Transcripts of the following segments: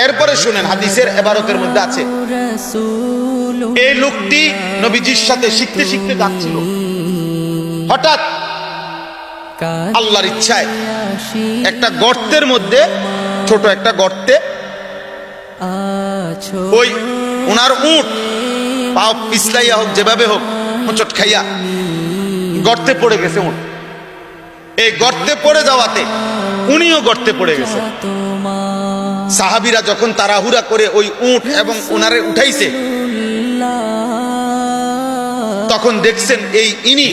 এরপরে শুনেন, হাদিসের ইবারতের মধ্যে আছে, এই লোকটি নবীজির সাথে শিখতে শিখতে যাচ্ছিল, হঠাৎ আল্লাহর ইচ্ছায় একটা গর্তের মধ্যে, ছোট একটা গর্তে, ওই ওনার উট পা পিছলাইয়া হোক যেভাবে হোক হোঁচট খাইয়া গর্তে পড়ে গেছে উট। এই গর্তে পড়ে যাওয়াতে উনিও গর্তে পড়ে গেছে। সাহাবীরা যখন তাড়াহুড়া করে ওই উট এবং ওনারে উঠাইছে, তখন দেখছেন ইনি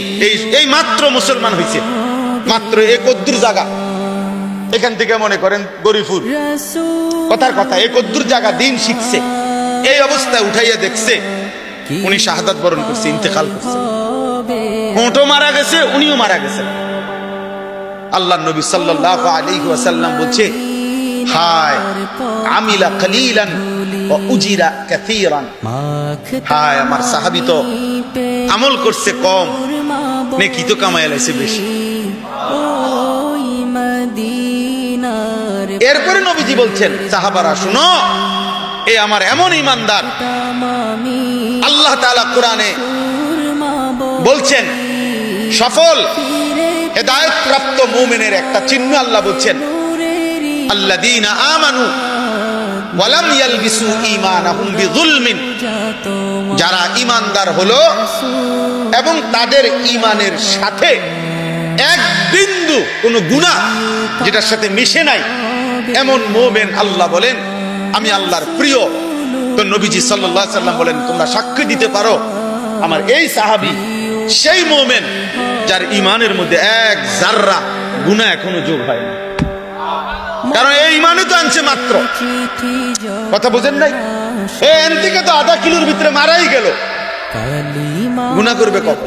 এই মাত্র মুসলমান হইছে, মাত্র একদ্দুর জায়গা, এখান থেকে মনে করেন গরিপুর, কথার কথা একদ্দুর জায়গা দিন শিখছে, এই অবস্থায় উঠাইয়া দেখছে উনি শাহাদাত বরণ করছে, ইন্তেকাল করছে। উটও মারা গেছে, উনিও মারা গেছে। আল্লাহর নবী সাল্লাল্লাহু আলাইহি ওয়াসাল্লাম বলছে, হায় আমিলা কলিলান ওয়া উজিরা কাসীরান, হায় আমার সাহাবী তো আমল করছে কম, নেকি তো কামায় লাইছে বেশি। এরপরে নবীজি বলছেন, সাহাবারা শুনো, এ আমার এমন ঈমানদার, আল্লাহ তাআলা কোরআনে বলছেন সফল হেদায়েত প্রাপ্ত মুমিনের একটা চিহ্ন আল্লাহ বলছেন, আল্লাযীনা আমানু ওয়া লাম ইয়ালবিসু ঈমানাহুম বিযুলমিন, যারা ঈমানদার হলো এবং তাদের ঈমানের সাথে এক বিন্দু কোনো গুনাহ যেটার সাথে মিশে নাই, এমন মুমিন আল্লাহ বলেন আমি আল্লাহর প্রিয়। তো নবীজি সাল্লাল্লাহু আলাইহি সাল্লাম বলেন, তোমরা সাক্ষ্য দিতে পারো আমার এই সাহাবী সেই মুমিন যার ঈমানের মধ্যে এক যাররা গুনাহ এখনো যোগ হয় না, কারণ এই ঈমানই তো আনছে মাত্র। কথা বুঝেন নাই? এন থেকে তো আধা কিলোর ভিতরে মারাই গেল, গুনাহ করবে কত?